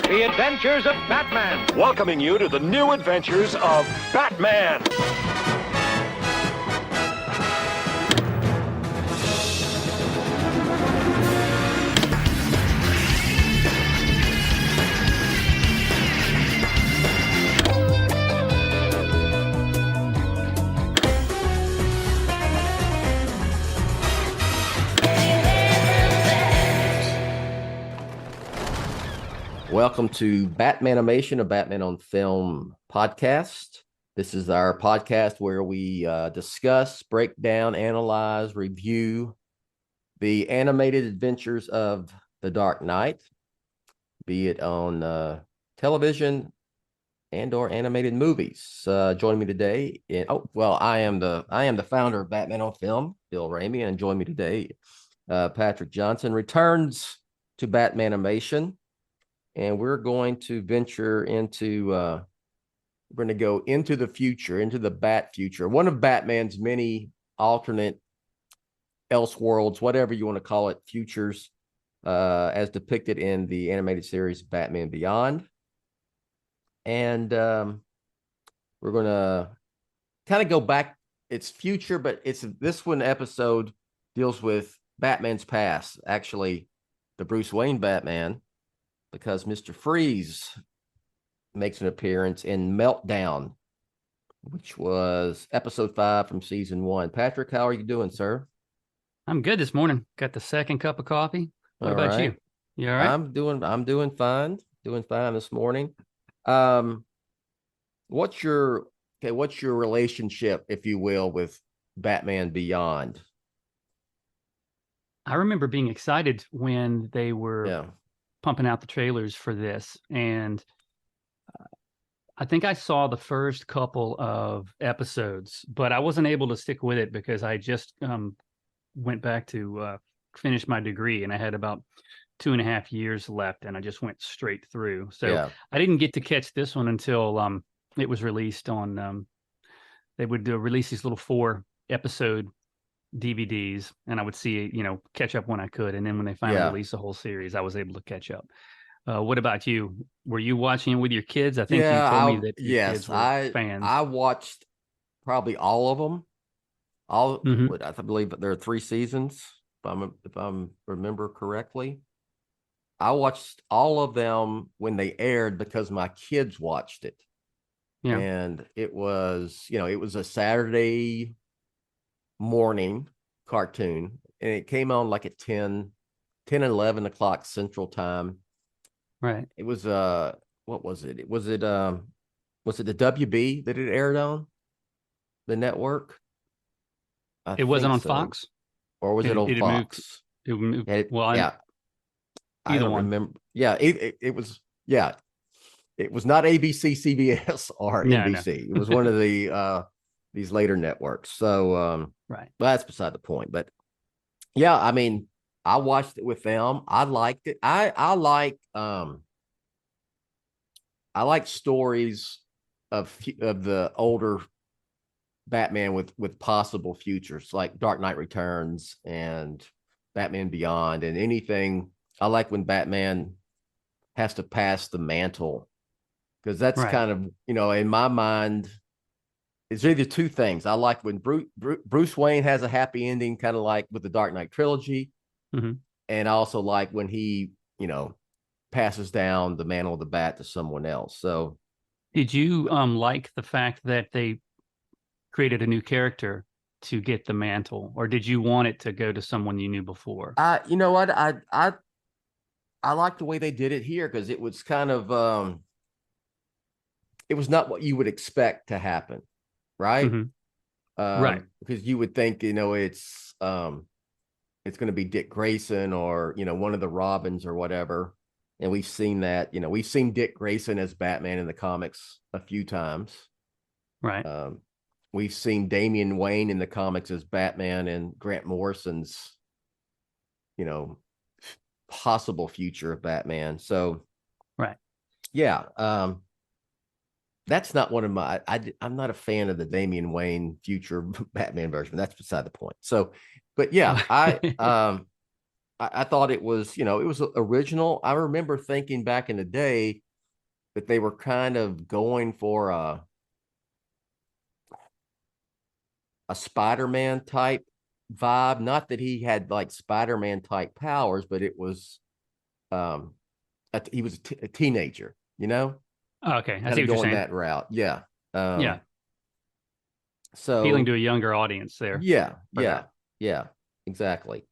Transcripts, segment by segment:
The Adventures of Batman. Welcoming you to the new adventures of Batman. Welcome to Batmanimation, a Batman on Film podcast. This is our podcast where we discuss, break down, analyze, review the animated adventures of The Dark Knight, be it on television and or animated movies. Joining me today, I am the founder of Batman on Film, Bill Ramey, and join me today, Patrick Johnson returns to Batmanimation. And we're going to venture into, we're going to go into the future, into the Bat future, one of Batman's many alternate Elseworlds, whatever you want to call it, futures, as depicted in the animated series Batman Beyond. And we're going to kind of go back. It's future, but this one episode deals with Batman's past, actually the Bruce Wayne Batman, because Mr. Freeze makes an appearance in Meltdown, which was episode 5 from season 1. Patrick, how are you doing, sir? I'm good this morning. Got the second cup of coffee. What All about right. you? You all right? I'm doing fine. Doing fine this morning. What's your relationship, if you will, with Batman Beyond? I remember being excited when they were pumping out the trailers for this, and I think I saw the first couple of episodes, but I wasn't able to stick with it because I just went back to finish my degree, and I had about 2.5 years left, and I just went straight through. So I didn't get to catch this one until it was released on. They would release these little 4-episode DVDs, and I would see, catch up when I could. And then when they finally released the whole series, I was able to catch up. What about you? Were you watching it with your kids? I think you told me that your kids were fans. I watched probably all of them. I believe there are 3 seasons, if I remember correctly. I watched all of them when they aired because my kids watched it. Yeah. And it was a Saturday morning cartoon, and it came on like at 10 and 11 o'clock Central Time. Right. It was what was it? Was it the WB that it aired on the network? It wasn't on Fox, or was it on Fox? It moved. Either one. Remember. Yeah, it was. Yeah, it was not ABC, CBS, or NBC. No. It was one of the these later networks. So right. But that's beside the point. But yeah, I mean, I watched it with them. I liked it. I like stories of the older Batman with possible futures, like Dark Knight Returns and Batman Beyond, and anything. I like when Batman has to pass the mantle, because that's kind of, in my mind, it's either 2 things. I like when Bruce Wayne has a happy ending, kind of like with the Dark Knight trilogy. Mm-hmm. And I also like when he, passes down the mantle of the bat to someone else. So did you like the fact that they created a new character to get the mantle, or did you want it to go to someone you knew before? You know what? I like the way they did it here, because it was kind of it was not what you would expect to happen. Right. Mm-hmm. Right. Because you would think, it's going to be Dick Grayson or, one of the Robins or whatever. And we've seen that, we've seen Dick Grayson as Batman in the comics a few times. Right. We've seen Damian Wayne in the comics as Batman and Grant Morrison's, possible future of Batman. So, right. Yeah. That's not one of my. I'm not a fan of the Damian Wayne future Batman version. That's beside the point. So, but yeah, I I thought it was, it was original. I remember thinking back in the day that they were kind of going for a Spider-Man type vibe. Not that he had like Spider-Man type powers, but it was he was a teenager, Oh, okay, I kind see of what you're going saying. that route. Yeah. Yeah, appealing So to a younger audience there. yeah, For yeah, that. yeah, exactly.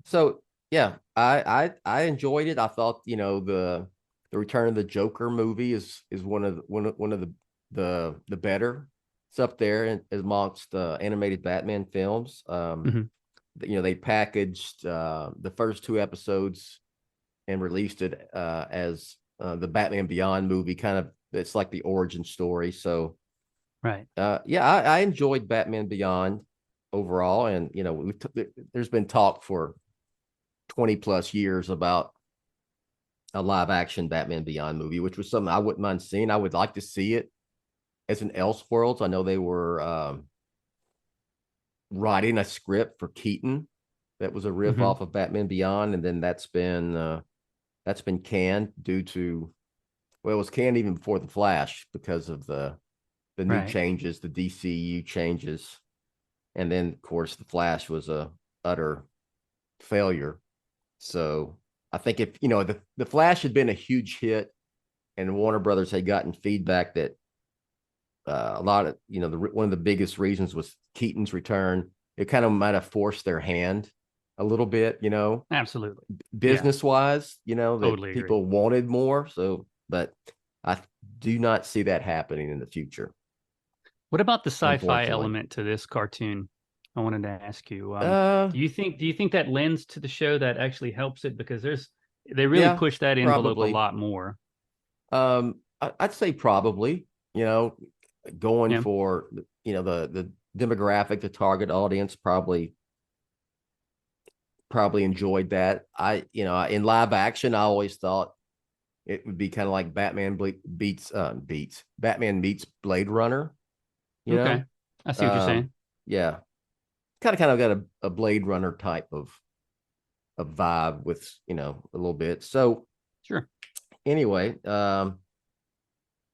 So yeah, I enjoyed it. I thought, the Return of the Joker movie is one of the better. It's up there amongst animated Batman films. Hmm. They packaged the first two episodes and released it as the Batman Beyond movie. Kind of, it's like the origin story. So Right. yeah, I enjoyed Batman Beyond overall, and there's been talk for 20 plus years about a live action Batman Beyond movie, which was something I wouldn't mind seeing. I would like to see it as an Elseworlds. I know they were writing a script for Keaton that was a riff Hmm. off of Batman Beyond, and then that's been canned due to, well, it was canned even before the Flash because of the new Right. changes, the DCU changes, and then of course the Flash was a utter failure. So I think if the Flash had been a huge hit, and Warner Brothers had gotten feedback that a lot of one of the biggest reasons was Keaton's return, it kind of might have forced their hand a little bit, Absolutely. Yeah. business wise, that Totally agree. people wanted more. So, but I do not see that happening in the future, What about the sci-fi unfortunately. element to this cartoon? I wanted to ask you. Uh, Do you think that lends to the show that actually helps it? Because they really yeah, push that envelope a probably. lot more. I'd say probably, going Yeah. for, the demographic, the target audience probably enjoyed that. In live action, I always thought it would be kind of like Batman meets Blade Runner, you Okay. know? I see what you're Um, saying. yeah, kind of got a Blade Runner type of vibe with, a little bit. So Sure. anyway,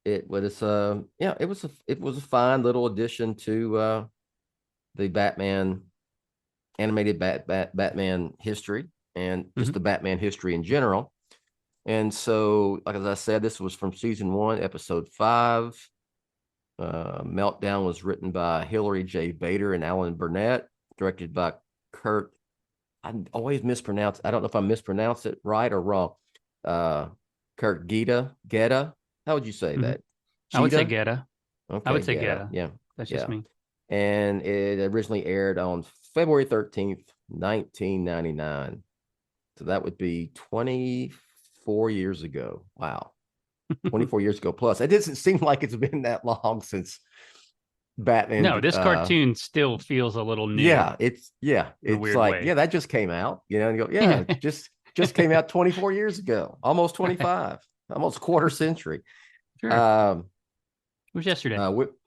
it was yeah, it was a fine little addition to the Batman animated Batman history, and just Hmm. the Batman history in general. And so, like as I said, this was from season 1, episode 5. Meltdown was written by Hilary J. Bader and Alan Burnett, directed by Kurt. I always mispronounce. I don't know if I mispronounce it right or wrong. Uh, Kurt Geta. How would you say Hmm. that? I would say Geta. Geta. I Okay, would say Geta. Geta. Yeah, That's just yeah. me. And it originally aired on February 13th, 1999. So that would be 24 years ago. Wow. 24 years ago plus. It doesn't seem like it's been that long since No, Batman. this cartoon still feels a little new Yeah, in a it's weird like, way. yeah, that just came out, and you go, yeah, just came out 24 years ago, almost Right. 25, almost quarter century. Sure. Um, It was yesterday.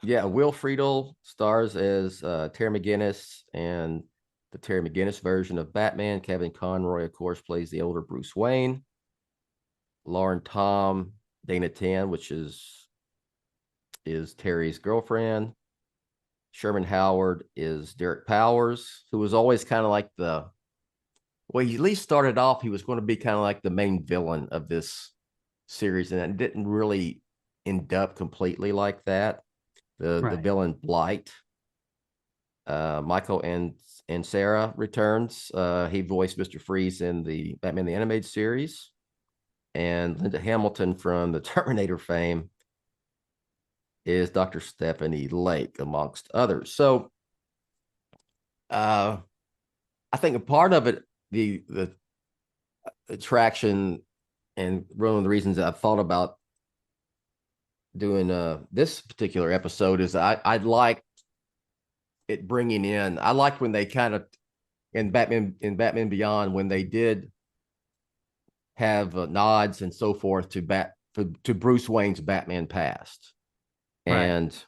yeah, Will Friedle stars as Terry McGinnis, and the Terry McGinnis version of Batman. Kevin Conroy, of course, plays the older Bruce Wayne. Lauren Tom, Dana Tan, which is Terry's girlfriend. Sherman Howard is Derek Powers, who was always kind of like he at least started off, he was going to be kind of like the main villain of this series, and it didn't really end up completely like that. The Right. villain Blight, Michael and Sarah returns. He voiced Mr. Freeze in the Batman the Animated Series, and Linda Hamilton from the Terminator fame is Dr. Stephanie Lake, amongst others. So I think a part of it, the attraction, and one of the reasons that I've thought about doing this particular episode is I'd like it bringing in. I like when they kind of in Batman Beyond, when they did have nods and so forth to Bruce Wayne's Batman past, Right. and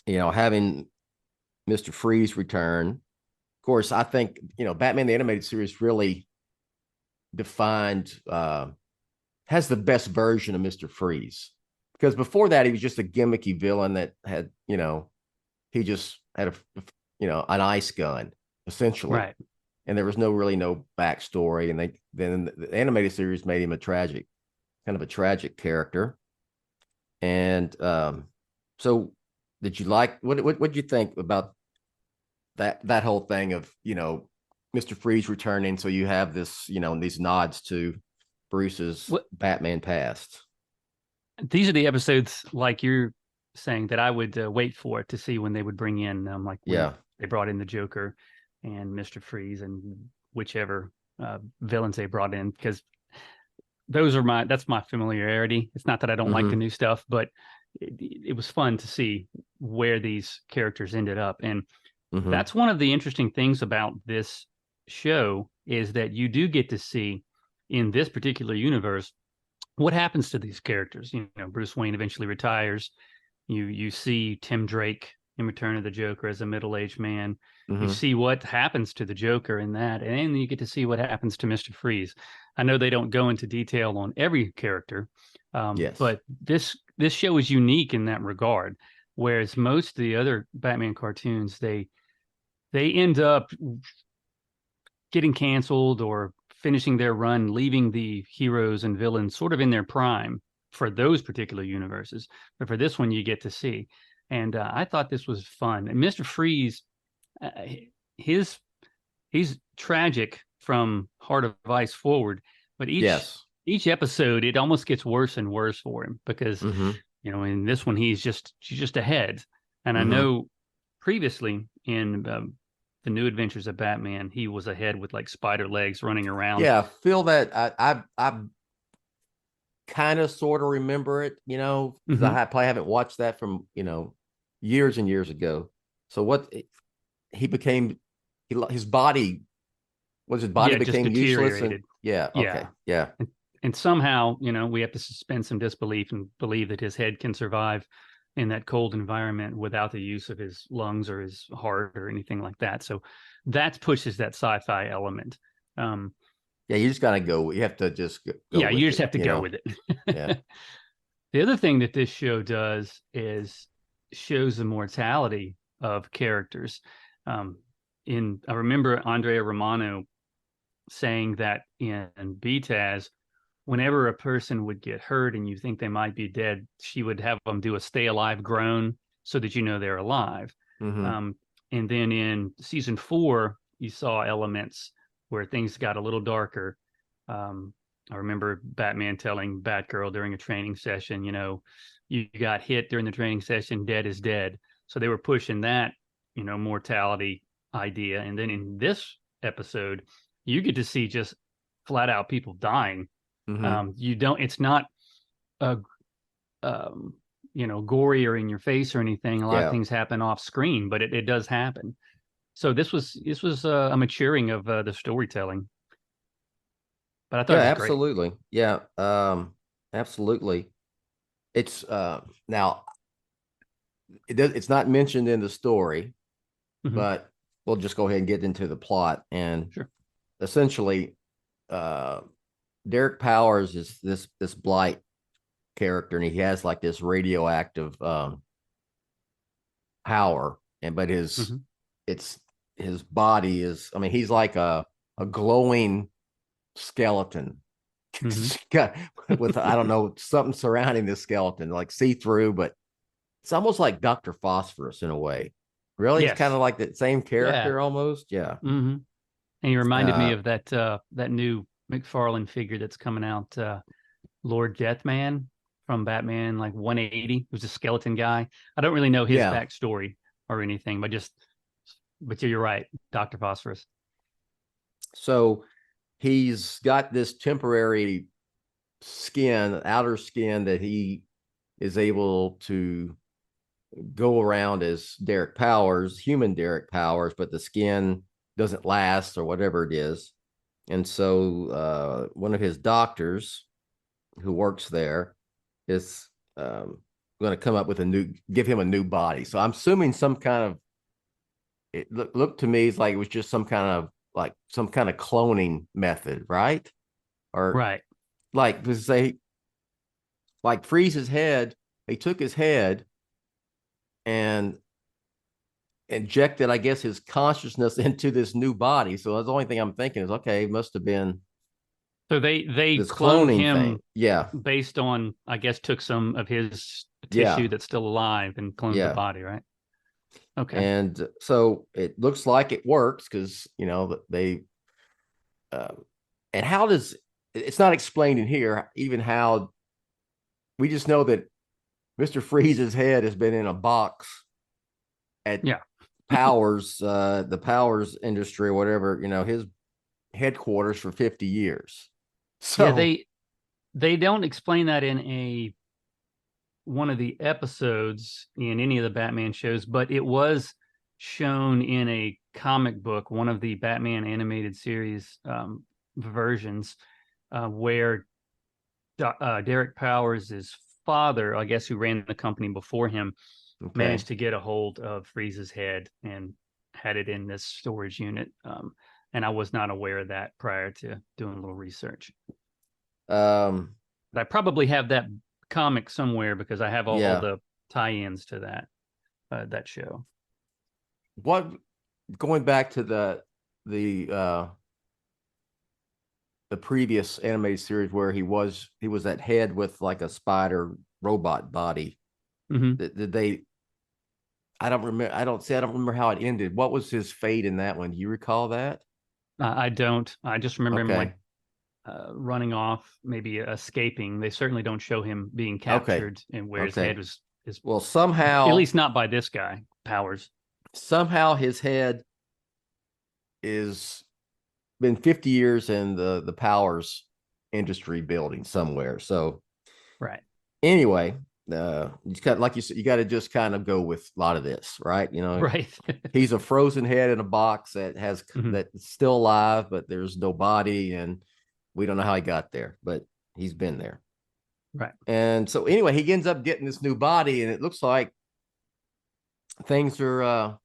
having Mr. Freeze return. Of course, I think, Batman the Animated Series really defined, has the best version of Mr. Freeze. Because before that, he was just a gimmicky villain that had, he just had an ice gun, essentially. Right. And there was no backstory. And then the animated series made him kind of a tragic character. And so did you what did you think about that whole thing of, Mr. Freeze returning? So you have this, these nods to Bruce's Batman past. These are the episodes, like you're saying, that I would wait for to see when they would bring in, they brought in the Joker and Mr. Freeze and whichever villains they brought in, because that's my familiarity. It's not that I don't like the new stuff, but it was fun to see where these characters ended up. And that's one of the interesting things about this show, is that you do get to see in this particular universe what happens to these characters. Bruce Wayne eventually retires. You see Tim Drake in Return of the Joker as a middle-aged man. You see what happens to the Joker in that, and then you get to see what happens to Mr. Freeze. I know they don't go into detail on every character, but this show is unique in that regard. Whereas most of the other Batman cartoons, they end up getting canceled or finishing their run, leaving the heroes and villains sort of in their prime for those particular universes. But for this one, you get to see. And I thought this was fun. And Mr. Freeze, he's tragic from Heart of Ice forward, but each episode, it almost gets worse and worse for him, because, in this one, she's just ahead. And I know previously in the New Adventures of Batman, he was ahead with like spider legs running around. Yeah, feel that. I kind of sort of remember it, because I probably haven't watched that from, years and years ago. So his body became useless. And, okay. Yeah. And somehow, we have to suspend some disbelief and believe that his head can survive in that cold environment without the use of his lungs or his heart or anything like that. So that pushes that sci-fi element. You just gotta go. You have to just go. You just have to go with it. Yeah. The other thing that this show does is shows the mortality of characters. I remember Andrea Romano saying that in BTAS, whenever a person would get hurt and you think they might be dead, she would have them do a stay alive groan so that they're alive. And then in season 4, you saw elements where things got a little darker. I remember Batman telling Batgirl during a training session, you got hit during the training session, dead is dead. So they were pushing that, mortality idea. And then in this episode, you get to see just flat out people dying. It's not gory or in your face or anything. A lot of things happen off screen, but it does happen. So this was a maturing of the storytelling. But I thought it was absolutely great. Yeah, absolutely. It's now it's not mentioned in the story, but we'll just go ahead and get into the plot. And essentially, Derek Powers is this Blight character, and he has like this radioactive power, but his body is, he's like a glowing skeleton with I don't know, something surrounding this skeleton, like see-through, but it's almost like Dr. Phosphorus in a way. Really, it's kind of like that same character almost. And he reminded me of that new McFarlane figure that's coming out, Lord Deathman from Batman like 180, who's a skeleton guy. I don't really know his backstory or anything, but you're right, Dr. Phosphorus. So he's got this temporary outer skin that he is able to go around as Derek Powers, human Derek Powers, but the skin doesn't last or whatever it is. And so one of his doctors who works there is going to come up with give him a new body. So I'm assuming some kind of it looked to me it's like it was just some kind of cloning method, right? Or Right. like to say, like Freeze's head, they took his head and injected, I guess, his consciousness into this new body. So that's the only thing I'm thinking is, okay, it must have been So they this cloned cloning him thing. Yeah, based on, I guess, took some of his yeah, tissue that's still alive and cloned the yeah. body, right? Okay. And so it looks like it works because they uh, and how does it's not explained in here even how we just know that Mr. Freeze's head has been in a box at Yeah. Powers, the Powers industry or whatever, his headquarters for 50 years. Yeah, So they don't explain that in a one of the episodes in any of the Batman shows, but it was shown in a comic book, one of the Batman animated series versions, where Derek Powers' father, I guess, who ran the company before him, okay. managed to get a hold of Freeze's head and had it in this storage unit. And I was not aware of that prior to doing a little research. But I probably have that comic somewhere because I have all the tie-ins to that show. What going back to the previous animated series where he was that head with like a spider robot body. Mm-hmm. Did they? I don't remember. I don't remember how it ended. What was his fate in that one? Do you recall that? I don't. I just remember him Okay. running off, maybe escaping. They certainly don't show him being Okay. captured and where his Okay. head was. Well, At least not by this guy, Powers. somehow his head is been 50 years in the Powers industry building somewhere. So Right. anyway, you got like you said, you got to just kind of go with a lot of this, right? Right. He's a frozen head in a box that has Mhm. that's still alive, but there's no body, and we don't know how he got there, but he's been there. Right. And so anyway, he ends up getting this new body, and it looks like things are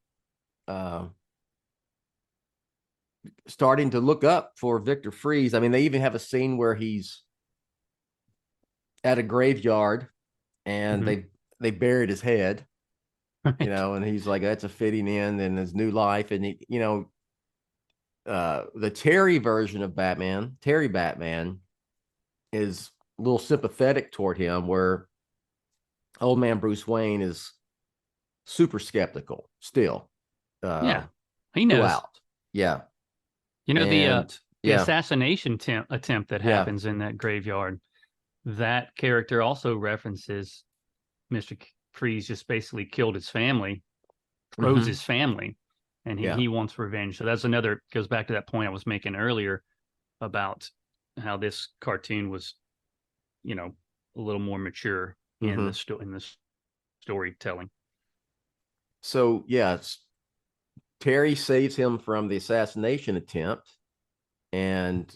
starting to look up for Victor Freeze. I mean, they even have a scene where he's at a graveyard and Mhm. they buried his head, Right. and he's like, that's a fitting end in his new life. And the Terry version of Batman, Terry Batman, is a little sympathetic toward him, where old man Bruce Wayne is super skeptical still. Yeah. He knows. Throughout. Yeah. The And assassination attempt that yeah. happens in that graveyard, that character also references Mr. Freeze just basically killed his family, froze his family, and he wants revenge. So that's goes back to that point I was making earlier about how this cartoon was, a little more mature in the storytelling. So yes, Terry saves him from the assassination attempt, and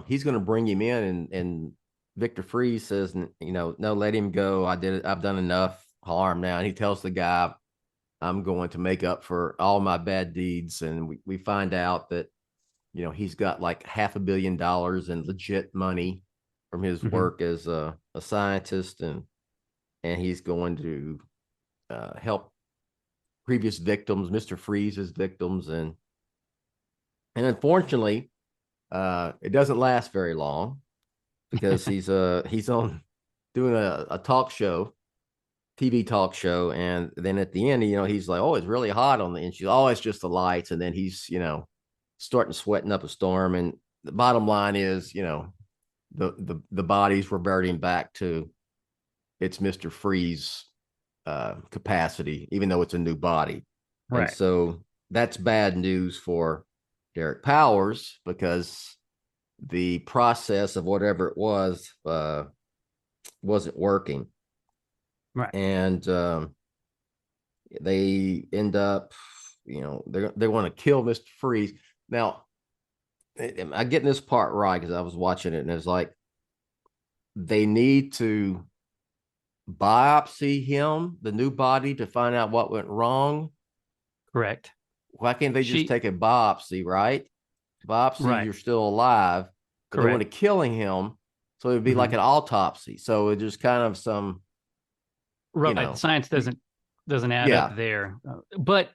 he's going to bring him in, and Victor Freeze says, no, let him go. I did it. I've done enough harm now. And he tells the guy, I'm going to make up for all my bad deeds. And we find out that, he's got like $500 million in legit money from his work as a scientist. And he's going to help previous victims, Mr. Freeze's victims. And unfortunately, it doesn't last very long, because he's on doing a talk show, TV talk show, and then at the end, he's like, oh, it's really hot on the end. She's always just the lights, and then he's starting sweating up a storm. And the bottom line is, the body's reverting back to its Mr. Freeze capacity, even though it's a new body. Right. And so that's bad news for Derek Powers, because the process of whatever it was wasn't working. Right. And they end up, they want to kill Mr. Freeze. Now, am I getting this part right? Because I was watching it, and it's like they need to biopsy him, the new body, to find out what went wrong. Correct. why can't they just take a biopsy, right? Biopsy, you're still alive, but Correct. they want to killing him. So it'd be like an autopsy. So it's just kind of some, right. The science doesn't add up there. But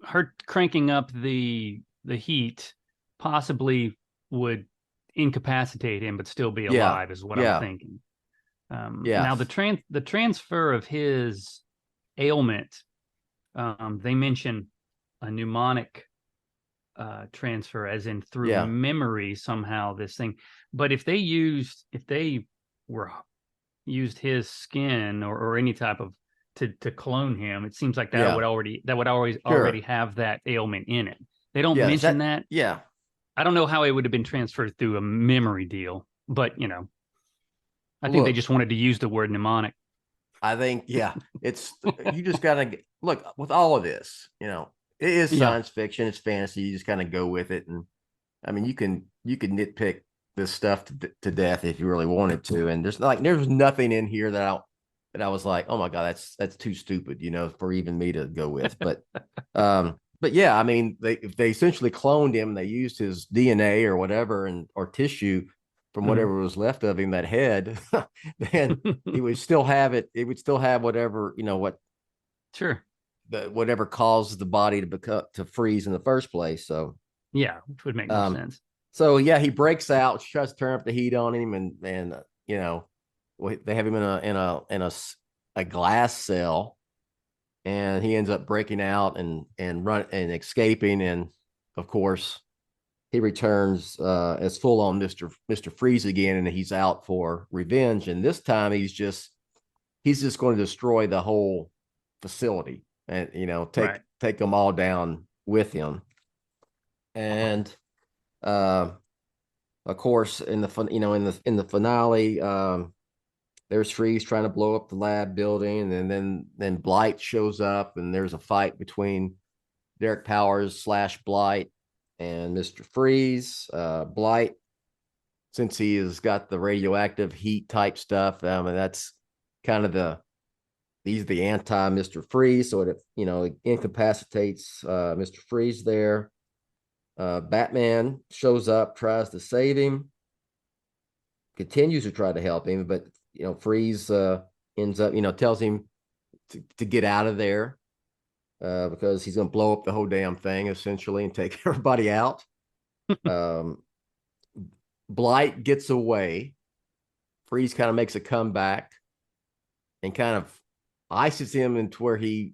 her cranking up the heat possibly would incapacitate him, but still be alive, is what I'm thinking. Now the transfer of his ailment, they mention a mnemonic transfer, as in through memory somehow, this thing. But if they used his skin or any type of to clone him, it seems like that would already have that ailment in it. They don't mention that. Yeah. I don't know how it would have been transferred through a memory deal, but I think they just wanted to use the word mnemonic. I think, it's, you just gotta look with all of this, it is science fiction, it's fantasy, you just kind of go with it. And I mean, you can nitpick this stuff to death if you really wanted to. And there's nothing in here that I was like, oh my God, that's too stupid, for even me to go with. But yeah, I mean, if they essentially cloned him, they used his DNA or whatever, or tissue from whatever was left of him, that head, then he would still have it. It would still have whatever, whatever caused the body to freeze in the first place. So which would make more sense. So he breaks out, tries to turn up the heat on him, and they have him in a glass cell. And he ends up breaking out and escaping. And of course, he returns as full on Mr. Freeze again, and he's out for revenge. And this time he's just going to destroy the whole facility and take them all down with him. And of course, in the finale, there's Freeze trying to blow up the lab building, and then Blight shows up, and there's a fight between Derek Powers / Blight and Mr. Freeze. Blight, since he has got the radioactive heat type stuff, I mean, that's kind of he's the anti Mr. Freeze, so it incapacitates Mr. Freeze there. Batman shows up, tries to save him, continues to try to help him, but Freeze ends up, tells him to get out of there because he's going to blow up the whole damn thing essentially and take everybody out. Blight gets away. Freeze kind of makes a comeback and kind of ices him into where he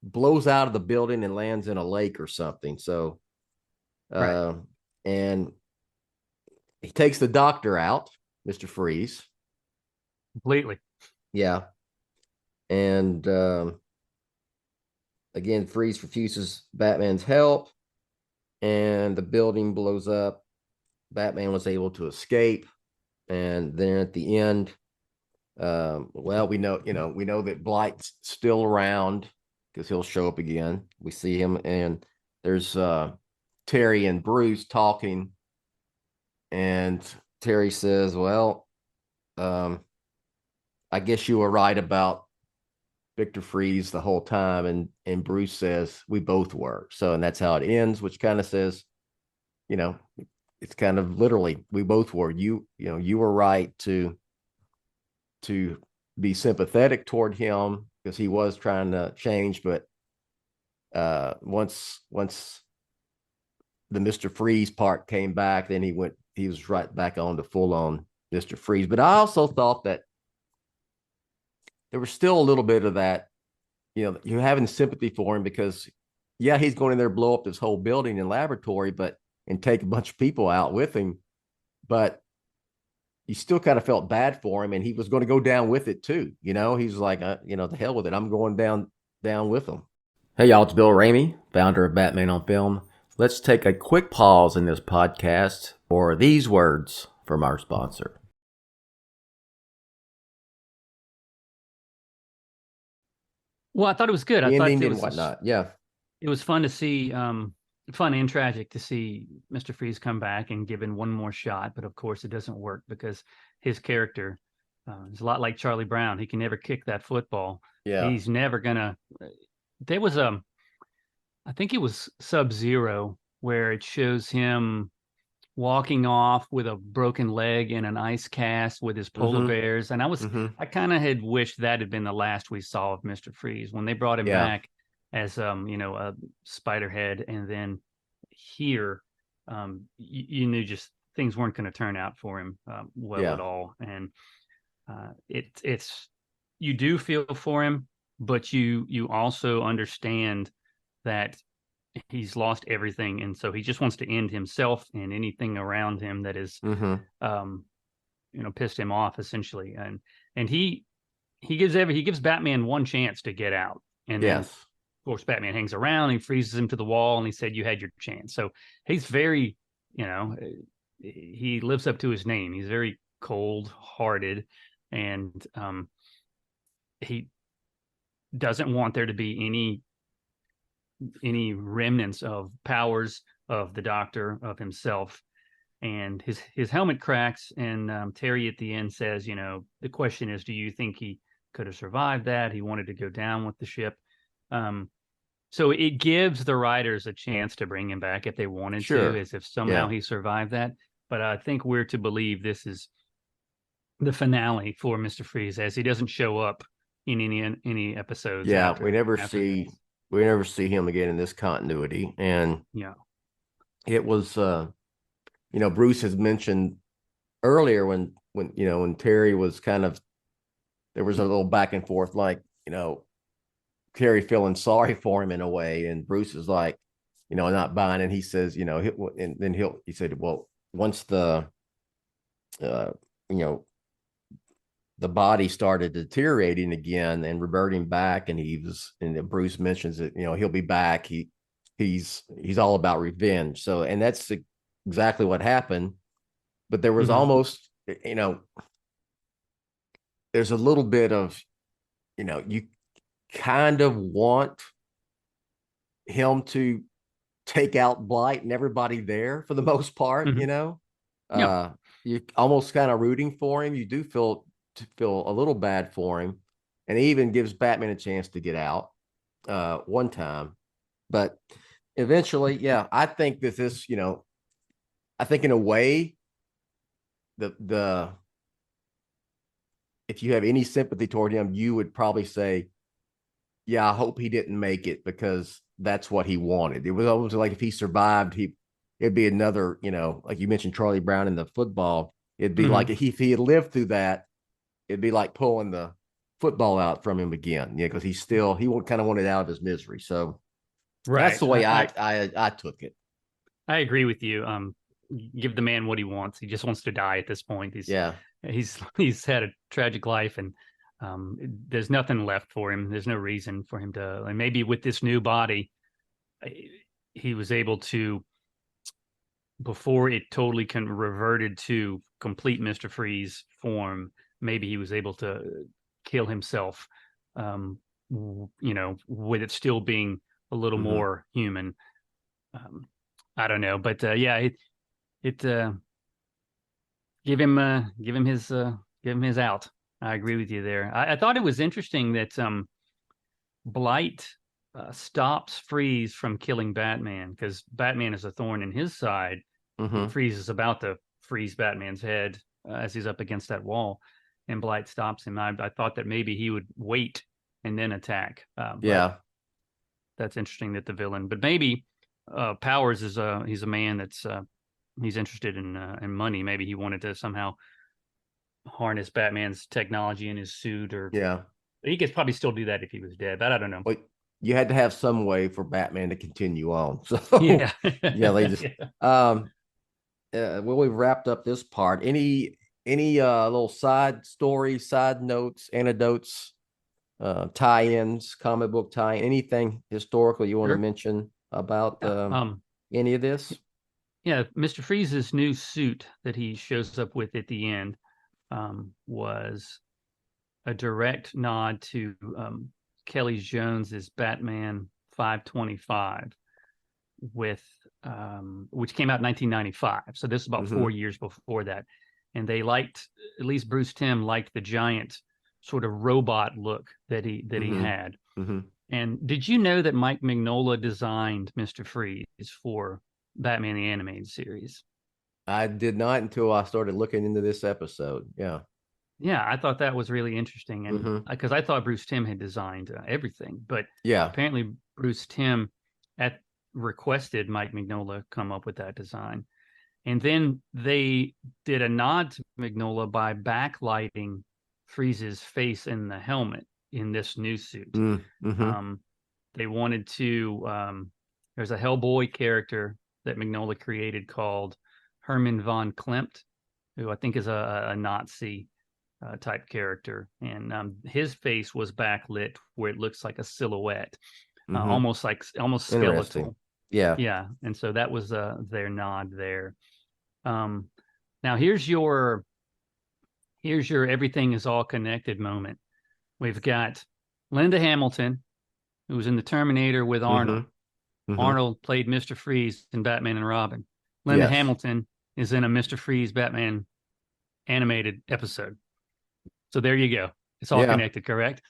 blows out of the building and lands in a lake or something. So, and he takes the doctor out, Mr. Freeze. Completely. Yeah. And again, Freeze refuses Batman's help, and the building blows up. Batman was able to escape. And then at the end, we know that Blight's still around because he'll show up again. We see him, and there's Terry and Bruce talking, and Terry says, well, I guess you were right about Victor Freeze the whole time. And Bruce says, we both were. So, and that's how it ends, which kind of says, it's kind of literally, we both were. You were right to be sympathetic toward him because he was trying to change. But once the Mr. Freeze part came back, then he was right back on to full on Mr. Freeze. But I also thought that there was still a little bit of that, you're having sympathy for him because, he's going in there, blow up this whole building and laboratory, and take a bunch of people out with him. But you still kind of felt bad for him, and he was going to go down with it too. He's like, the hell with it. I'm going down with him. Hey, y'all, it's Bill Ramey, founder of Batman on Film. Let's take a quick pause in this podcast for these words from our sponsor. Well, I thought it was good. I thought it was whatnot. It was fun to see, fun and tragic to see Mr. Freeze come back and given one more shot. But of course, it doesn't work because his character is a lot like Charlie Brown. He can never kick that football. Yeah, he's never gonna. There was I think it was Sub-Zero, where it shows him walking off with a broken leg in an ice cast with his polar bears. And I kind of had wished that had been the last we saw of Mr. Freeze when they brought him back as, a Spiderhead. And then here, you knew just things weren't going to turn out for him at all. And it's you do feel for him, but you also understand that he's lost everything, and so he just wants to end himself and anything around him that is pissed him off, essentially. And he gives Batman one chance to get out, and then of course Batman hangs around, he freezes him to the wall, and he said, you had your chance. So he's very, he lives up to his name. He's very cold-hearted, and he doesn't want there to be any remnants of powers of the Doctor, of himself. And his helmet cracks, and Terry at the end says, the question is, do you think he could have survived that? He wanted to go down with the ship. So it gives the writers a chance to bring him back if they wanted to, as if somehow he survived that. But I think we're to believe this is the finale for Mr. Freeze, as he doesn't show up in any episodes. We never see him again in this continuity. And it was Bruce has mentioned earlier when Terry was there was a little back and forth, like Terry feeling sorry for him in a way, and Bruce is like not buying, and he says he said, well, once the the body started deteriorating again and reverting back, and Bruce mentions that he'll be back. He's all about revenge. So, and that's exactly what happened. But there was almost there's a little bit of you kind of want him to take out Blight and everybody there for the most part. You're almost kind of rooting for him. You do feel a little bad for him, and he even gives Batman a chance to get out one time. But eventually, I think that this, I think in a way, the if you have any sympathy toward him, you would probably say, I hope he didn't make it, because that's what he wanted. It was almost like if he survived, it'd be another, like you mentioned Charlie Brown in the football. It'd be like if he had lived through that, it'd be like pulling the football out from him again. Because he kind of wanted out of his misery. So that's the way I took it. I agree with you. Give the man what he wants. He just wants to die at this point. He's had a tragic life, and there's nothing left for him. There's no reason for him to, like, maybe with this new body, he was able to, before it totally reverted to complete Mr. Freeze form, maybe he was able to kill himself, with it still being a little more human. I don't know, but give him his out. I agree with you there. I thought it was interesting that Blight stops Freeze from killing Batman, because Batman is a thorn in his side. Freeze is about to freeze Batman's head as he's up against that wall, and Blight stops him. I thought that maybe he would wait and then attack. That's interesting that the villain, but maybe Powers is he's a man that's he's interested in money. Maybe he wanted to somehow harness Batman's technology in his suit, or he could probably still do that if he was dead, but I don't know. Well, you had to have some way for Batman to continue on. So they just we've wrapped up this part. Any little side stories, side notes, anecdotes, tie-ins, comic book tie-in, anything historical you want to mention about any of this? Mr. Freeze's new suit that he shows up with at the end was a direct nod to Kelly Jones's Batman 525, with which came out in 1995. So this is about 4 years before that. And they liked, at least Bruce Timm liked, the giant sort of robot look that he had. And did you know that Mike Mignola designed Mr. Freeze for Batman the Animated Series? I did not until I started looking into this episode. Yeah. Yeah, I thought that was really interesting, and because I thought Bruce Timm had designed everything, but yeah, apparently Bruce Timm requested Mike Mignola come up with that design, and then they did a nod to Mignola by backlighting Freeze's face in the helmet in this new suit. They wanted to. There's a Hellboy character that Mignola created called Herman von Klimt, who I think is a Nazi type character, and his face was backlit where it looks like a silhouette, almost skeletal. Yeah, and so that was their nod there. Now here's your everything is all connected moment. We've got Linda Hamilton, who was in the Terminator with Arnold. Arnold played Mr. Freeze in Batman and Robin. Linda Hamilton is in a Mr. Freeze Batman animated episode. So there you go. It's all connected, correct?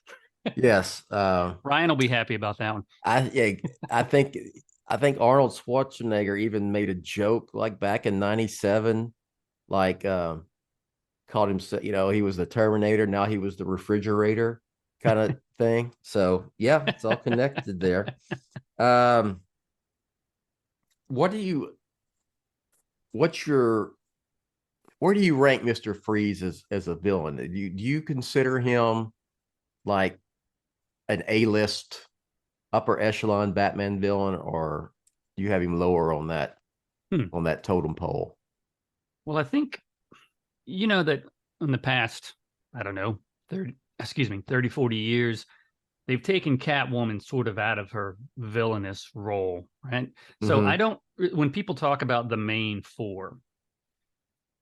Yes. Ryan will be happy about that one. I think Arnold Schwarzenegger even made a joke like back in '97, like called him, he was the Terminator, now he was the refrigerator kind of thing. So yeah, it's all connected there. Where do you rank Mr. Freeze as a villain? Do you consider him like an A-list upper echelon Batman villain, or do you have him lower on that totem pole? Well, I think that in the past, I don't know, 30, 40 years, they've taken Catwoman sort of out of her villainous role, right? So when people talk about the main four,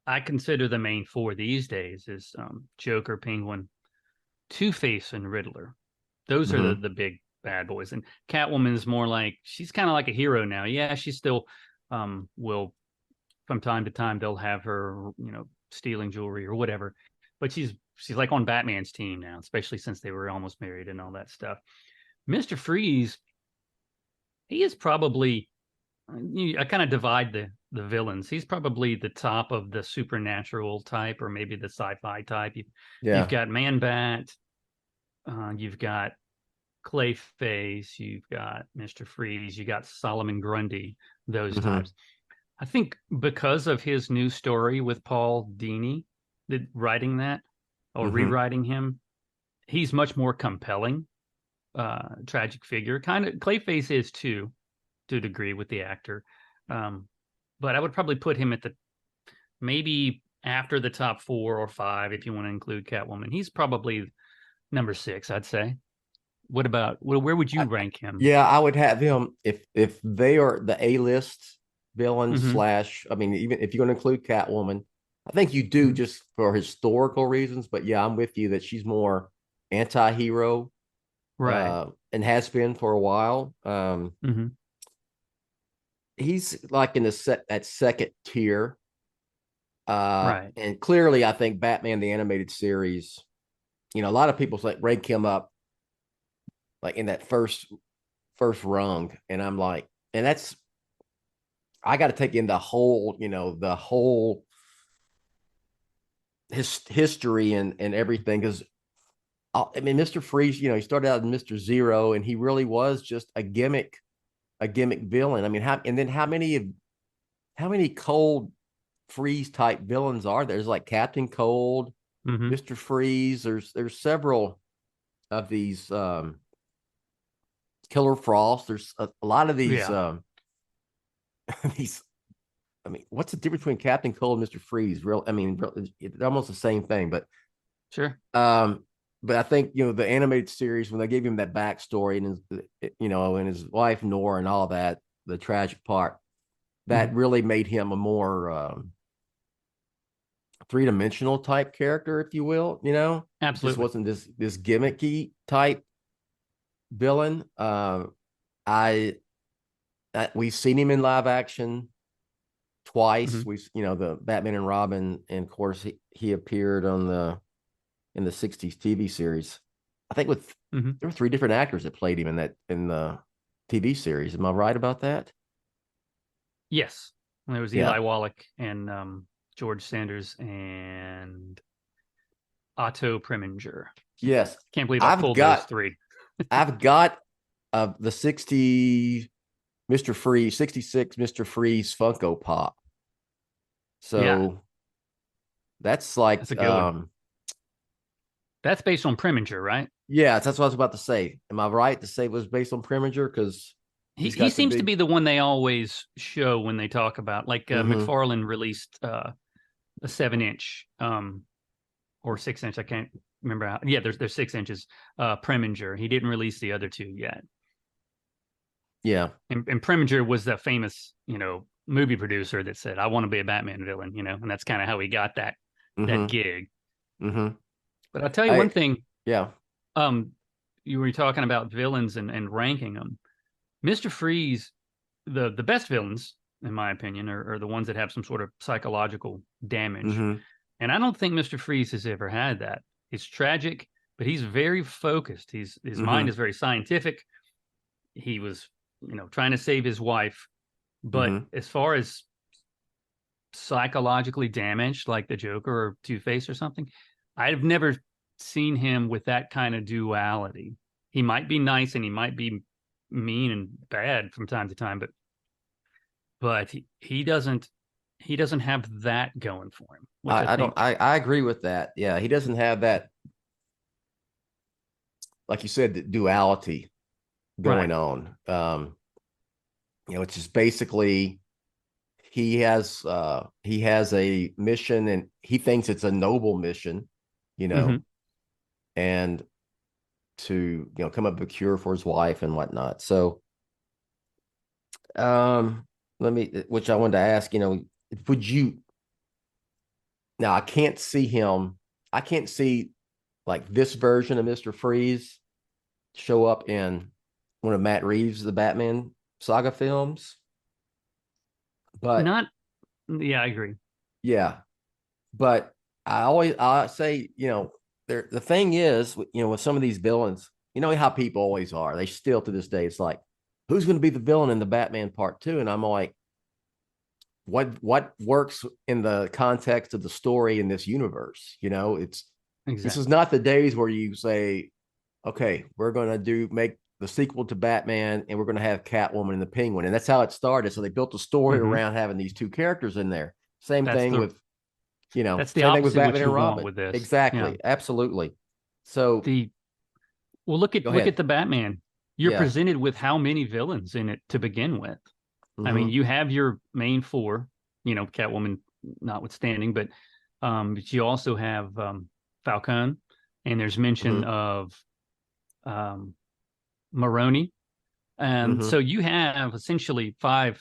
I consider the main four these days is Joker, Penguin, Two-Face, and Riddler. Those are the big bad boys. And Catwoman is more like, she's kind of like a hero now. Yeah, she still will, from time to time, they'll have her, stealing jewelry or whatever. But she's like on Batman's team now, especially since they were almost married and all that stuff. Mr. Freeze, he is probably, I kind of divide the villains. He's probably the top of the supernatural type, or maybe the sci-fi type. You've got Man-Bat, you've got Clayface, you've got Mr. Freeze, you got Solomon Grundy, those types. I think because of his new story with Paul Dini, writing that or rewriting him, he's much more compelling, tragic figure. Kind of Clayface is too, to a degree with the actor. But I would probably put him at maybe after the top 4 or 5, if you want to include Catwoman. He's probably number 6, I'd say. What about, where would you rank him? Yeah, I would have him if they are the A-list villain slash, I mean, even if you're going to include Catwoman, I think you do just for historical reasons, but yeah, I'm with you that she's more anti-hero, right? And has been for a while. He's like in that second tier. Right. And clearly I think Batman the Animated Series, a lot of people rank him up like in that first rung, and I'm like, and that's, I got to take in the whole history and everything, because I mean, Mr. Freeze, he started out in Mr. Zero, and he really was just a gimmick villain. I mean, how many Cold Freeze type villains are there? There's like Captain Cold, Mr. Freeze. There's several of these, Killer Frost. There's a lot of these. These. I mean, what's the difference between Captain Cold and Mr. Freeze? It's almost the same thing, but sure. But I think the animated series, when they gave him that backstory and his wife Nora and all that, the tragic part, that really made him a more three-dimensional type character, if you will. Absolutely, just wasn't this gimmicky type villain. We've seen him in live action twice. We've the Batman and Robin, and of course he appeared in the 60s TV series. I think there were 3 different actors that played him in the TV series. Am I right about that? Yes. There was Eli Wallach and George Sanders and Otto Preminger. Yes. Can't believe I pulled those 3. I've got the 66 Mr. Freeze Funko Pop. So that's like that's a good one. That's based on Preminger, right? Yeah, that's what I was about to say. Am I right to say it was based on Preminger? Because he seems to be the one they always show when they talk about, like McFarlane released a 7-inch or 6-inch. I can't remember how. Yeah, there's 6 inches. Preminger. He didn't release the other 2 yet. Yeah, and Preminger was the famous, movie producer that said, "I want to be a Batman villain," and that's kind of how he got that gig. But I'll tell you one thing. Yeah. You were talking about villains and ranking them. Mr. Freeze, the best villains, in my opinion, are the ones that have some sort of psychological damage. And I don't think Mr. Freeze has ever had that. It's tragic, but he's very focused. His mind is very scientific. He was, trying to save his wife. But as far as psychologically damaged, like the Joker or Two-Face or something, I've never seen him with that kind of duality. He might be nice and he might be mean and bad from time to time, but he doesn't have that going for him. I agree with that. Yeah, he doesn't have that, like you said, the duality going on. It's just basically he has a mission and he thinks it's a noble mission, and to come up with a cure for his wife and whatnot. So which I wanted to ask, would you, now I can't see like this version of Mr. Freeze show up in one of Matt Reeves' the Batman saga films, but I agree. Yeah, but I say, the thing is, with some of these villains, how people always are. They still to this day, it's like, who's going to be the villain in the Batman Part 2? And I'm like, what works in the context of the story in this universe? This is not the days where you say, okay, we're going to make the sequel to Batman and we're going to have Catwoman and the Penguin. And that's how it started. So they built a story around having these 2 characters in there. Same thing with that's the same opposite thing with Batman and Robin with this. Exactly. Absolutely. So look at the Batman. You're presented with how many villains in it to begin with. I mean, you have your main 4, Catwoman notwithstanding, but you also have Falcone, and there's mention of Maroni. And so you have essentially 5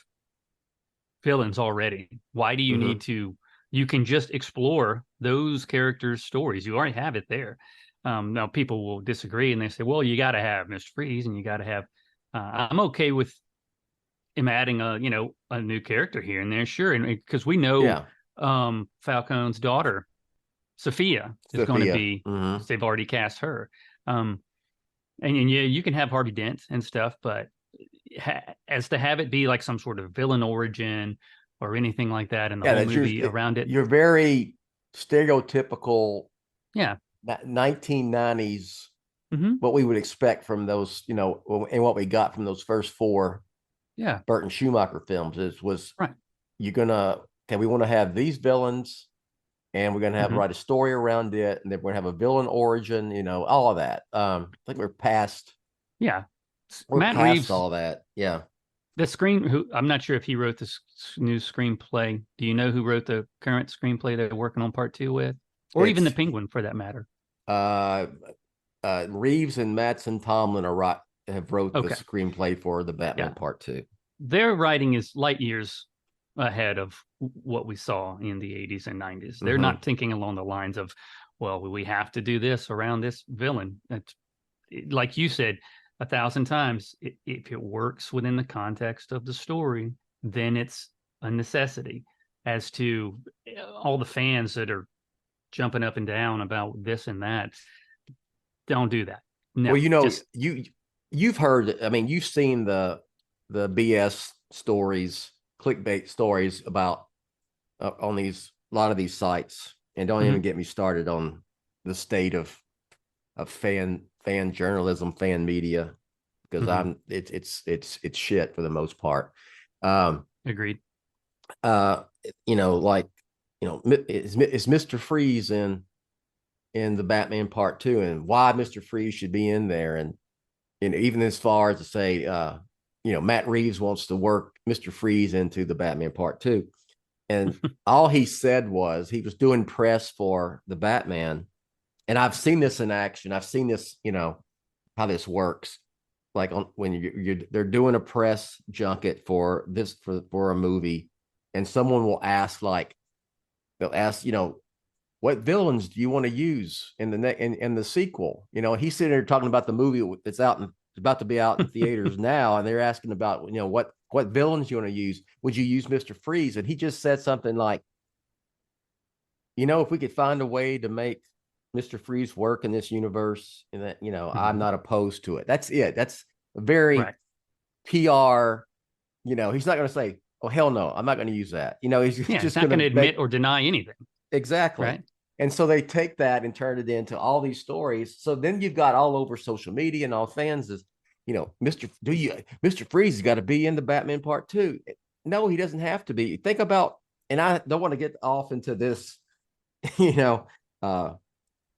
villains already. Why do you need to? You can just explore those characters' stories. You already have it there. Now people will disagree and they say, well, you got to have Mr. Freeze and you got to have, I'm okay with him adding a new character here and there. Sure. And because we know Falcone's daughter, Sophia is going to be, they've already cast her. And you can have Harvey Dent and stuff, but as to have it be like some sort of villain origin or anything like that in the whole movie around it. You're very stereotypical 1990s, what we would expect from those, and what we got from those first 4 Burton Schumacher films was we want to have these villains and we're going to have write a story around it, and then we're going to have a villain origin, all of that. I think we're past Matt Reeves, all that. I'm not sure if he wrote this new screenplay. Do you know who wrote the current screenplay they're working on Part 2 with? Or even the Penguin for that matter? Reeves and Mattson Tomlin have wrote the screenplay for the Batman Part 2. Their writing is light years ahead of what we saw in the 80s and 90s. They're not thinking along the lines of, well, we have to do this around this villain. Like you said 1,000 times, if it works within the context of the story, then it's a necessity. As to all the fans that are jumping up and down about this and that, don't do that. No, well, you know, you've heard, I mean, you've seen the BS stories, clickbait stories about on a lot of these sites, and don't even get me started on the state of fan journalism, fan media, because it's shit for the most part. Agreed. You know, like, you know, is Mr. Freeze in the Batman Part 2, and why Mr. Freeze should be in there, and even as far as to say, you know, Matt Reeves wants to work Mr. Freeze into the Batman Part 2. And all he said was he was doing press for the Batman. And I've seen this in action. I've seen this, you know, how this works. Like when they're doing a press junket for this, for a movie, and someone will ask, like, they'll ask, you know, what villains do you want to use in the sequel? You know, he's sitting there talking about the movie that's about to be out in theaters now, and they're asking about, you know, what villains you want to use. Would you use Mr. Freeze? And he just said something like, you know, if we could find a way to make Mr. Freeze work in this universe, and that, you know, I'm not opposed to it. That's it. That's a very PR. You know, he's not going to say, "Oh, hell no, I'm not going to use that." You know, he's just not going to admit or deny anything. Exactly. Right. And so they take that and turn it into all these stories. So then you've got all over social media and all fans is, you know, Mr. Freeze has got to be in the Batman Part 2. No, he doesn't have to be. Think about, and I don't want to get off into this, you know,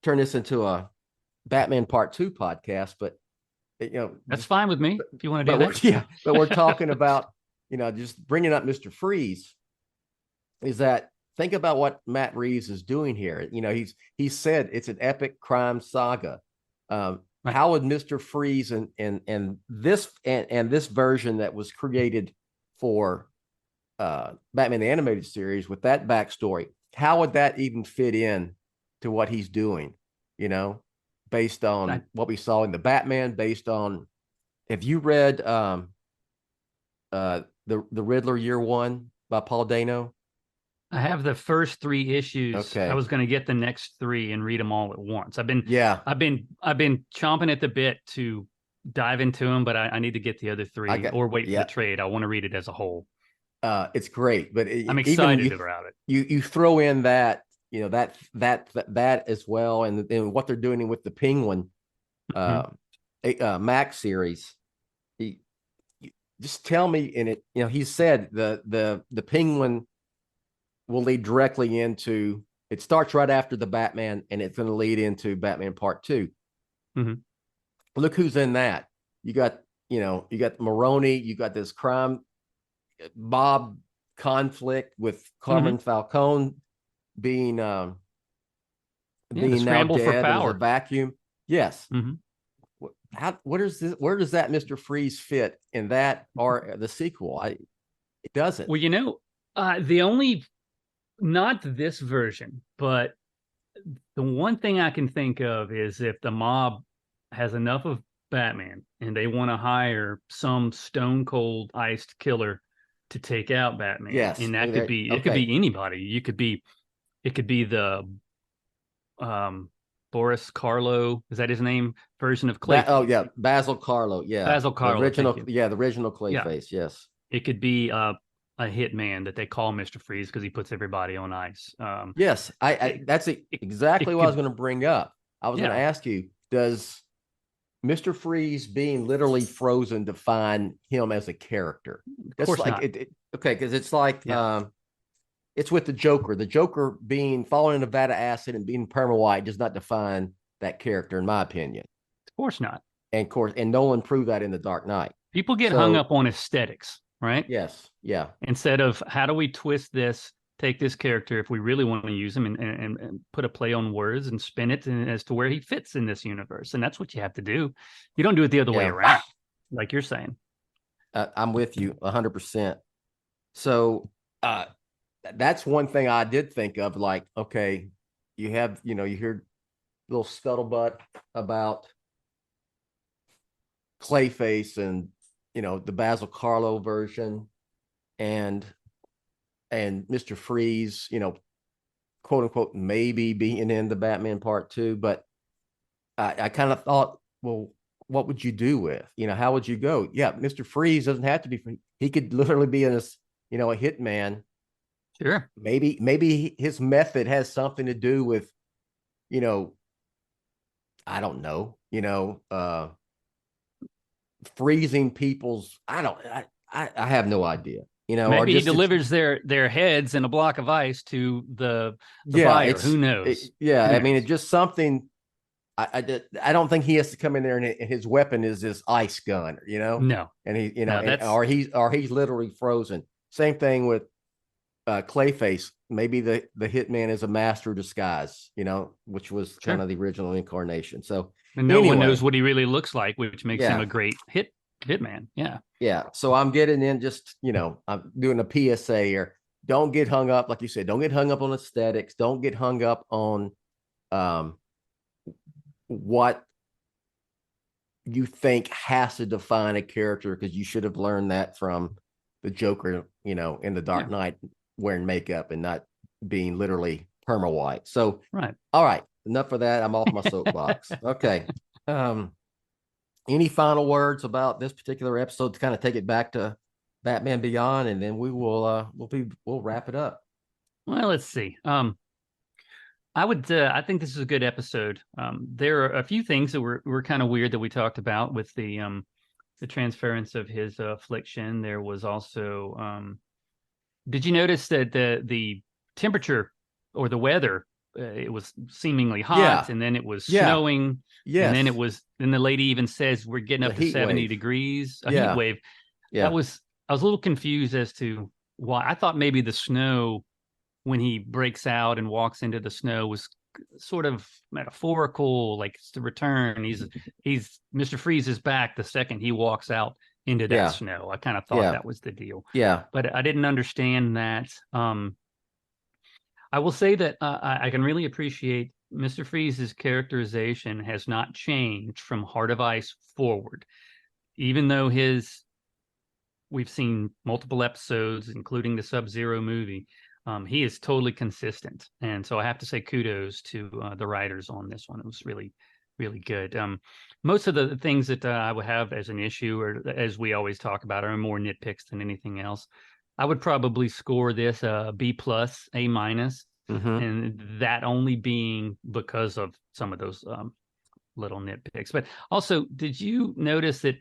turn this into a Batman Part 2 podcast, but, you know, that's fine with me if you want to do that. Yeah, but we're talking about, you know, just bringing up Mr. Freeze. Is that, think about what Matt Reeves is doing here. You know, he said it's an epic crime saga. How would Mr. Freeze and this version that was created for Batman the Animated Series with that backstory, how would that even fit in to what he's doing? You know, based on what we saw in the Batman, based on, have you read the Riddler Year One by Paul Dano? I have the first 3 issues. Okay. I was going to get the next 3 and read them all at once. I've been chomping at the bit to dive into them, but I need to get the other 3 or wait for the trade. I want to read it as a whole. It's great, but I'm excited about it. You throw in that, you know, that as well, and what they're doing with the Penguin Max series. Just tell me in it. You know, he said the Penguin will lead directly into, it starts right after the Batman, and it's going to lead into Batman Part 2. Look who's in that. You got Maroni, you got this crime mob conflict with Carmen Falcone being now dead for power. In a vacuum. Yes. Where does that Mr. Freeze fit in that or the sequel? It doesn't. Well, you know, the only, not this version, but the one thing I can think of is if the mob has enough of Batman and they want to hire some stone cold iced killer to take out Batman. Yes. And that could be, it could be anybody. It could be the Boris Karloff, is that his name? Version of Clayface. Basil Karloff. Yeah. Basil Karloff. The original Clayface. Yeah. Yes. It could be a hitman that they call Mr. Freeze because he puts everybody on ice. Yes, that's exactly what I was going to bring up. I was going to ask you, does Mr. Freeze being literally frozen define him as a character? Of course not. Okay, because it's like it's with the Joker. The Joker being falling in Nevada acid and being perma-white does not define that character, in my opinion. Of course not. And Nolan proved that in The Dark Knight. People get hung up on aesthetics. Right? Yes. Yeah. Instead of how do we twist this, take this character if we really want to use him and put a play on words and spin it as to where he fits in this universe. And that's what you have to do. You don't do it the other way around, like you're saying. I'm with you 100%. So that's one thing I did think of, like, okay, you have, you hear a little scuttlebutt about Clayface and, the Basil Karloff version and Mr. Freeze, quote unquote, maybe being in the Batman Part 2. But I kind of thought well, what would you do with? How would you go? Yeah, Mr. Freeze doesn't have to be. He could literally be a hitman. Sure. Maybe his method has something to do with, I don't know, freezing people's. I have no idea. Maybe he delivers their heads in a block of ice to the buyer. Who knows? I mean, it's just something. I don't think he has to come in there and his weapon is this ice gun, No. and he, or he's literally frozen. Same thing with Clayface. Maybe the hitman is a master disguise, which was kind of the original incarnation. So, and no one knows what he really looks like, which makes him a great hitman. Yeah. Yeah. So I'm getting in just, I'm doing a PSA here. Don't get hung up, like you said, don't get hung up on aesthetics. Don't get hung up on what you think has to define a character, because you should have learned that from the Joker, in the Dark Knight, wearing makeup and not being literally perma white. So, right. All right. Enough of that. I'm off my soapbox. Okay. Any final words about this particular episode to kind of take it back to Batman Beyond, and then we'll wrap it up. Well, let's see. I think this is a good episode. There are a few things that were kind of weird that we talked about with the transference of his affliction. There was also, did you notice that the temperature or the weather, it was seemingly hot, and then it was snowing, and then the lady even says we're getting up to 70 degrees, a heat wave. I was a little confused as to why. I thought maybe the snow, when he breaks out and walks into the snow, was sort of metaphorical, like it's the return. He's Mr. Freeze is back the second he walks out into that snow. I kind of thought that was the deal. Yeah. But I didn't understand that. I will say that I can really appreciate Mr. Freeze's characterization has not changed from Heart of Ice forward, even though we've seen multiple episodes, including the Sub-Zero movie. He is totally consistent. And so I have to say kudos to the writers on this one. It was really, really good. Most of the things that I would have as an issue, or as we always talk about, are more nitpicks than anything else. I would probably score this B+, A-, and that only being because of some of those little nitpicks. But also, did you notice that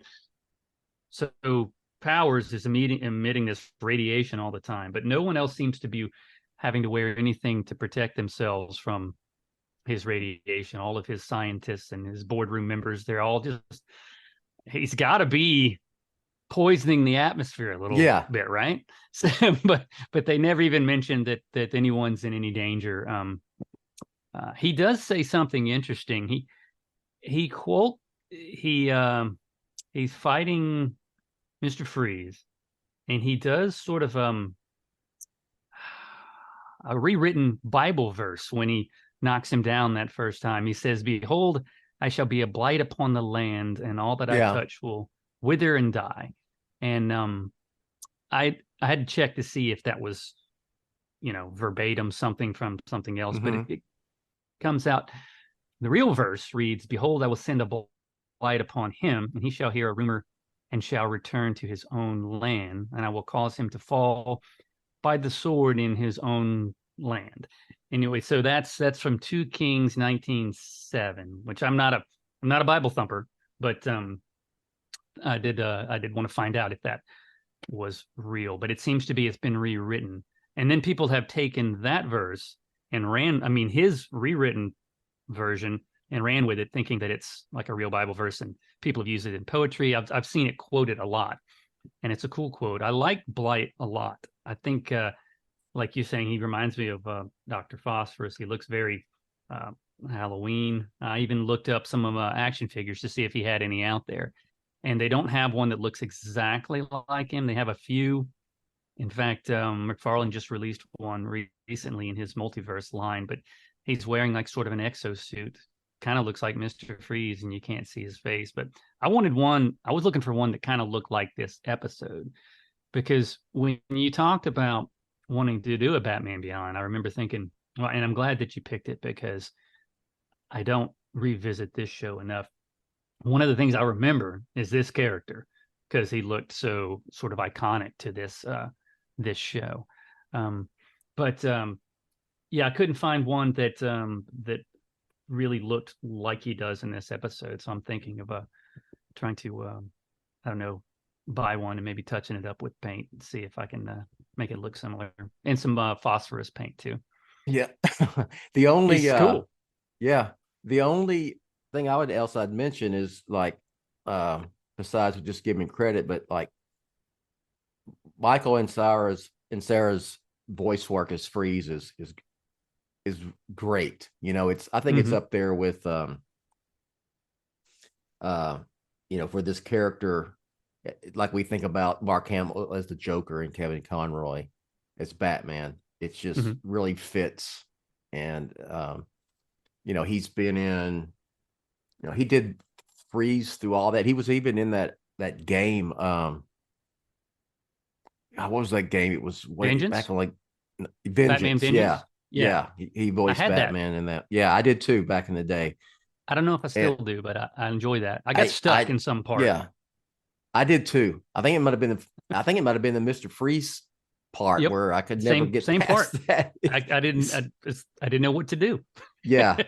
so Powers is emitting this radiation all the time, but no one else seems to be having to wear anything to protect themselves from his radiation? All of his scientists and his boardroom members, they're all just, he's got to be poisoning the atmosphere a little bit, right? So, but they never even mentioned that anyone's in any danger. He does say something interesting. He's fighting Mr. Freeze, and he does sort of a rewritten Bible verse when he knocks him down that first time. He says, "Behold, I shall be a blight upon the land, and all that I touch will wither and die." And I had to check to see if that was, verbatim something from something else, but it comes out. The real verse reads, "Behold, I will send a blight upon him, and he shall hear a rumor and shall return to his own land, and I will cause him to fall by the sword in his own land." Anyway, so that's from 2 Kings 19:7, which I'm not a Bible thumper, but I did want to find out if that was real. But it seems to be it's been rewritten, and then people have taken that verse and his rewritten version, and ran with it, thinking that it's like a real Bible verse, and people have used it in poetry. I've seen it quoted a lot, and it's a cool quote. I like Blight a lot. I think, like you're saying, he reminds me of Dr. Phosphorus. He looks very Halloween. I even looked up some of action figures to see if he had any out there, and they don't have one that looks exactly like him. They have a few. In fact, McFarlane just released one recently in his multiverse line, but he's wearing like sort of an exosuit. Kind of looks like Mr. Freeze, and you can't see his face. But I was looking for one that kind of looked like this episode, because when you talked about wanting to do a Batman Beyond, I remember thinking, well, and I'm glad that you picked it, because I don't revisit this show enough. one of the things I remember is this character because he looked so sort of iconic to this show. Yeah, I couldn't find one that really looked like he does in this episode. So I'm thinking of trying to I don't know, buy one and maybe touching it up with paint and see if I can make it look similar, and some phosphorus paint too. Yeah. The only cool. Yeah. The only thing I'd mention is like besides just giving credit, but like Michael and Sarah's voice work as Freeze is great. You know, I think it's up there with you know, for this character, like we think about Mark Hamill as the Joker and Kevin Conroy as Batman, it just really fits. And you know, he's been in, you know, he did Freeze through all that. He was even in that game. What was that game? It was way back in like Vengeance. Vengeance? Yeah. He voiced Batman in that. Yeah, I did too back in the day. I don't know if I still do, but I enjoy that. I got stuck in some part. Yeah, I did too. I think it might have been the Mr. Freeze part where I could never get same past part. That. I didn't know what to do. Yeah.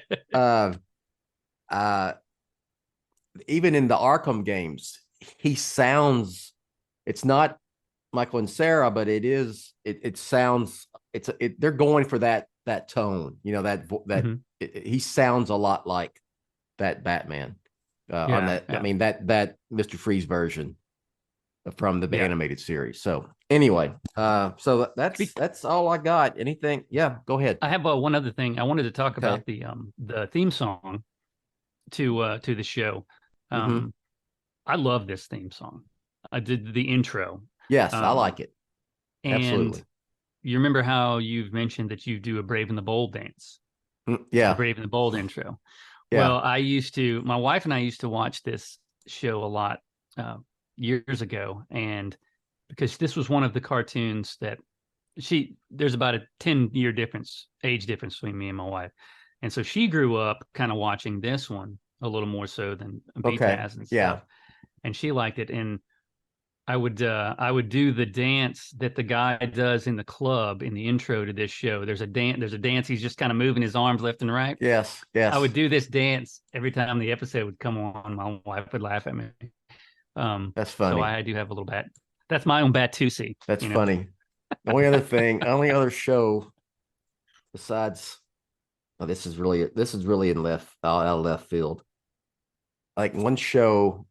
Even in the Arkham games, he sounds. It's not Michael and Sarah, but it is. It sounds. They're going for that tone. You know he sounds a lot like that Batman on that. I mean that Mr. Freeze version from the animated series. So anyway, so that's all I got. Anything? Yeah, go ahead. I have one other thing I wanted to talk about the theme song to the show. I love this theme song. I did the intro. Yes, I like it. Absolutely. You remember how you've mentioned that you do a Brave and the Bold dance? Yeah. The Brave and the Bold intro. Yeah. Well, my wife and I used to watch this show a lot years ago. And because this was one of the cartoons that there's about a 10-year age difference between me and my wife. And so she grew up kind of watching this one a little more so than Beataz and stuff. Yeah. And she liked it. And I would do the dance that the guy does in the club in the intro to this show. There's a dance. He's just kind of moving his arms left and right. Yes. I would do this dance every time the episode would come on. My wife would laugh at me. That's funny. So I do have a little bat. That's my own Batusi. That's funny. The only other show besides, this is really in out of left field. Like one show.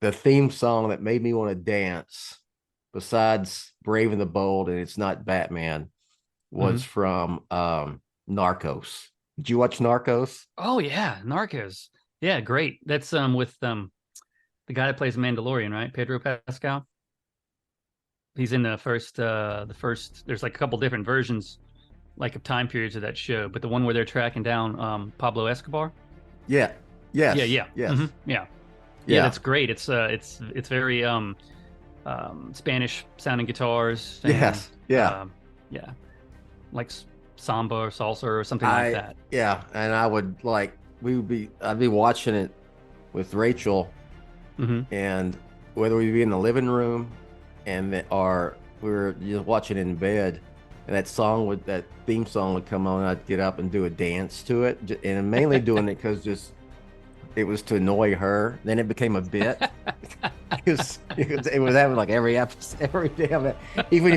The theme song that made me want to dance, besides Brave and the Bold, and it's not Batman, was from Narcos. Did you watch Narcos? Oh yeah, Narcos. Yeah, great. That's with the guy that plays Mandalorian, right? Pedro Pascal. He's in the first. There's like a couple different versions, like of time periods of that show, but the one where they're tracking down Pablo Escobar. Yeah. Yes. Yeah. Yes. Yeah, that's great. It's very Spanish sounding guitars. And, yes. Yeah. Like samba or salsa or something like that. Yeah, and I'd be watching it with Rachel, and whether we'd be in the living room or we were just watching it in bed, and that theme song would come on, and I'd get up and do a dance to it, and mainly doing it because it was to annoy her. Then it became a bit. it was having like every episode, every damn. Even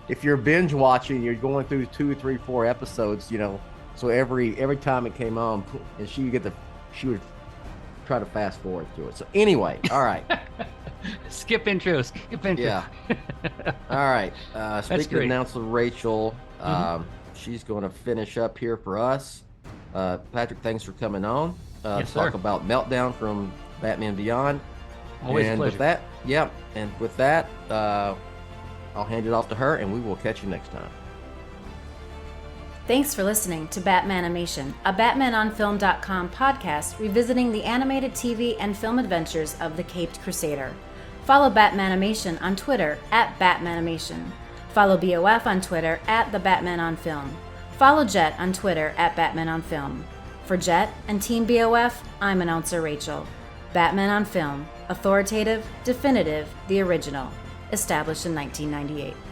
if you're binge watching, you're going through 2, 3, 4 episodes. You know, so every time it came on, and she would try to fast forward through it. So anyway, all right. Skip intro. Yeah. All right. Speaking of announcer Rachel, she's going to finish up here for us. Patrick, thanks for coming on. Yes, talk sir. about Meltdown from Batman Beyond. Always a pleasure. With that, I'll hand it off to her, and we will catch you next time. Thanks for listening to Batmanimation, a BatmanOnFilm.com podcast revisiting the animated TV and film adventures of the Caped Crusader. Follow Batmanimation on Twitter @Batmanimation. Follow BOF on Twitter @TheBatmanOnFilm. Follow Jett on Twitter @BatmanOnFilm. For Jett and Team BOF, I'm announcer Rachel. Batman on Film, authoritative, definitive, the original, established in 1998.